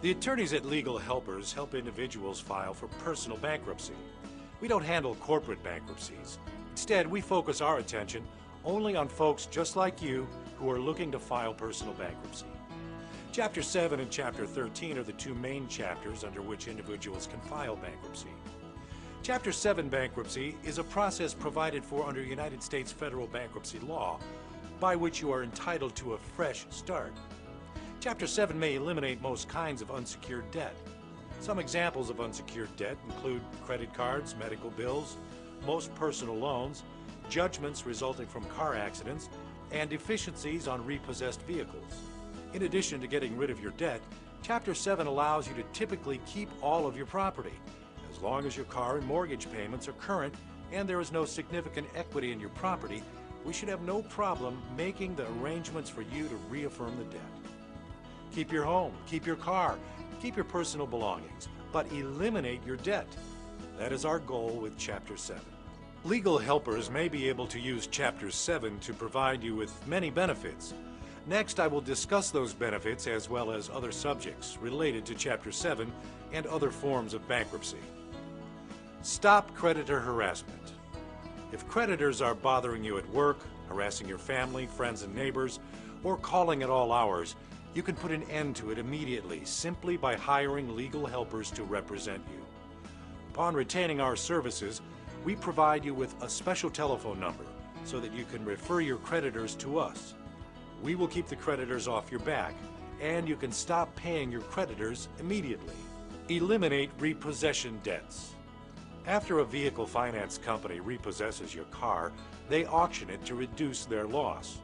The attorneys at Legal Helpers help individuals file for personal bankruptcy. We don't handle corporate bankruptcies. Instead, we focus our attention only on folks just like you who are looking to file personal bankruptcy. Chapter 7 and Chapter 13 are the two main chapters under which individuals can file bankruptcy. Chapter 7 bankruptcy is a process provided for under United States federal bankruptcy law by which you are entitled to a fresh start. Chapter 7 may eliminate most kinds of unsecured debt. Some examples of unsecured debt include credit cards, medical bills, most personal loans, judgments resulting from car accidents, and deficiencies on repossessed vehicles. In addition to getting rid of your debt, Chapter 7 allows you to typically keep all of your property, as long as your car and mortgage payments are current and there is no significant equity in your property. We should have no problem making the arrangements for you to reaffirm the debt. Keep your home, keep your car, keep your personal belongings, but eliminate your debt. That is our goal with Chapter 7. Legal helpers may be able to use Chapter 7 to provide you with many benefits. Next, I will discuss those benefits as well as other subjects related to Chapter 7 and other forms of bankruptcy. Stop creditor harassment. If creditors are bothering you at work, harassing your family, friends, and neighbors, or calling at all hours, you can put an end to it immediately simply by hiring legal helpers to represent you. Upon retaining our services, we provide you with a special telephone number so that you can refer your creditors to us. We will keep the creditors off your back, and you can stop paying your creditors immediately. Eliminate repossession debts. After a vehicle finance company repossesses your car, they auction it to reduce their loss.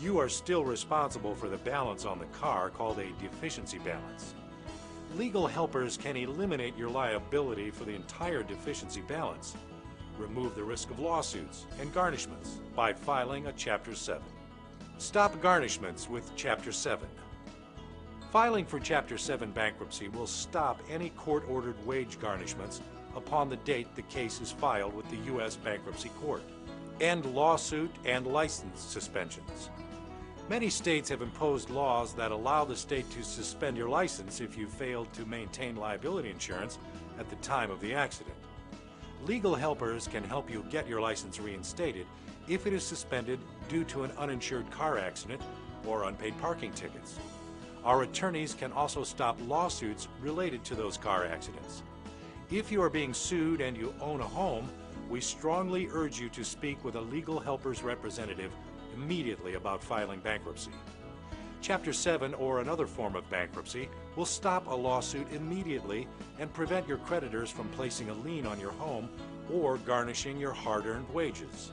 You are still responsible for the balance on the car, called a deficiency balance. Legal helpers can eliminate your liability for the entire deficiency balance. Remove the risk of lawsuits and garnishments by filing a Chapter 7. Stop garnishments with Chapter 7. Filing for Chapter 7 bankruptcy will stop any court-ordered wage garnishments upon the date the case is filed with the U.S. Bankruptcy Court. End lawsuit and license suspensions. Many states have imposed laws that allow the state to suspend your license if you failed to maintain liability insurance at the time of the accident. Legal helpers can help you get your license reinstated if it is suspended due to an uninsured car accident or unpaid parking tickets. Our attorneys can also stop lawsuits related to those car accidents. If you are being sued and you own a home, we strongly urge you to speak with a legal helper's representative immediately about filing bankruptcy. Chapter 7 or another form of bankruptcy will stop a lawsuit immediately and prevent your creditors from placing a lien on your home or garnishing your hard-earned wages.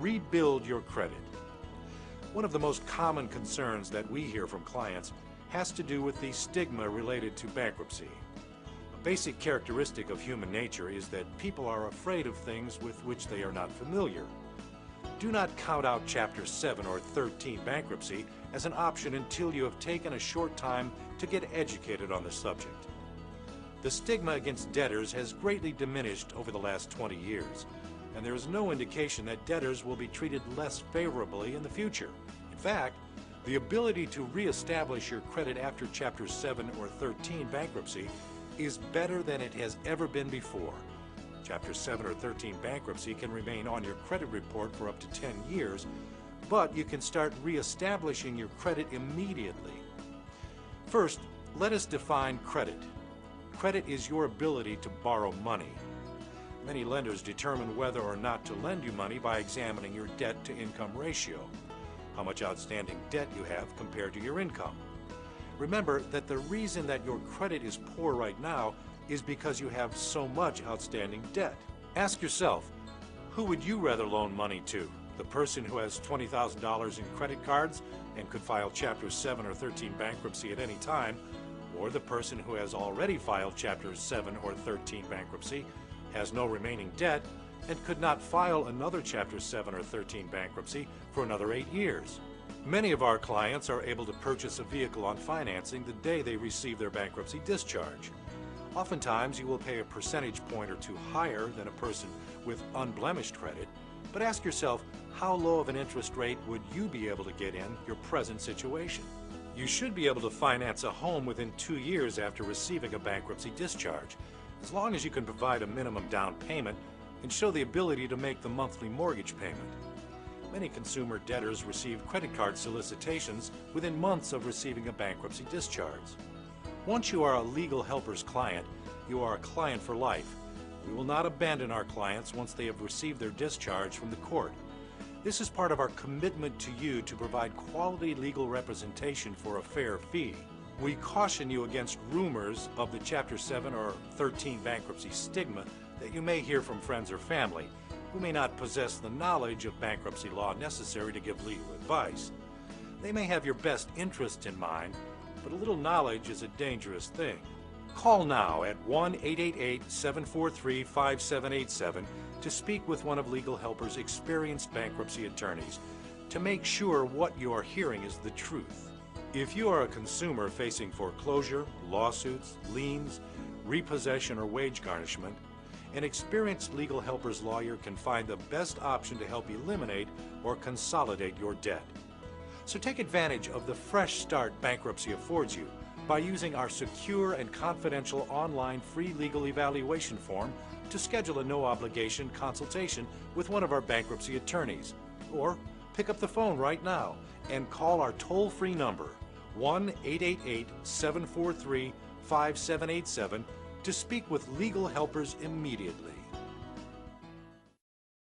Rebuild your credit. One of the most common concerns that we hear from clients has to do with the stigma related to bankruptcy. A basic characteristic of human nature is that people are afraid of things with which they are not familiar. Do not count out Chapter 7 or 13 bankruptcy as an option until you have taken a short time to get educated on the subject. The stigma against debtors has greatly diminished over the last 20 years, and there is no indication that debtors will be treated less favorably in the future. In fact, the ability to reestablish your credit after Chapter 7 or 13 bankruptcy is better than it has ever been before. Chapter 7 or 13 bankruptcy can remain on your credit report for up to 10 years, but you can start reestablishing your credit immediately. First, let us define credit. Credit is your ability to borrow money. Many lenders determine whether or not to lend you money by examining your debt-to-income ratio, how much outstanding debt you have compared to your income. Remember that the reason that your credit is poor right now is because you have so much outstanding debt. Ask yourself, who would you rather loan money to? The person who has $20,000 in credit cards and could file Chapter 7 or 13 bankruptcy at any time, or the person who has already filed Chapter 7 or 13 bankruptcy, has no remaining debt, and could not file another Chapter 7 or 13 bankruptcy for another 8 years. Many of our clients are able to purchase a vehicle on financing the day they receive their bankruptcy discharge. Oftentimes, you will pay a percentage point or two higher than a person with unblemished credit, but ask yourself, how low of an interest rate would you be able to get in your present situation? You should be able to finance a home within 2 years after receiving a bankruptcy discharge, as long as you can provide a minimum down payment and show the ability to make the monthly mortgage payment. Many consumer debtors receive credit card solicitations within months of receiving a bankruptcy discharge. Once you are a Legal Helpers client, you are a client for life. We will not abandon our clients once they have received their discharge from the court. This is part of our commitment to you to provide quality legal representation for a fair fee. We caution you against rumors of the Chapter 7 or 13 bankruptcy stigma that you may hear from friends or family who may not possess the knowledge of bankruptcy law necessary to give legal advice. They may have your best interest in mind, but a little knowledge is a dangerous thing. Call now at 1-888-743-5787 to speak with one of Legal Helpers' experienced bankruptcy attorneys to make sure what you are hearing is the truth. If you are a consumer facing foreclosure, lawsuits, liens, repossession, or wage garnishment, an experienced Legal Helpers lawyer can find the best option to help eliminate or consolidate your debt. So take advantage of the fresh start bankruptcy affords you by using our secure and confidential online free legal evaluation form to schedule a no-obligation consultation with one of our bankruptcy attorneys. Or pick up the phone right now and call our toll-free number, 1-888-743-5787, to speak with Legal Helpers immediately.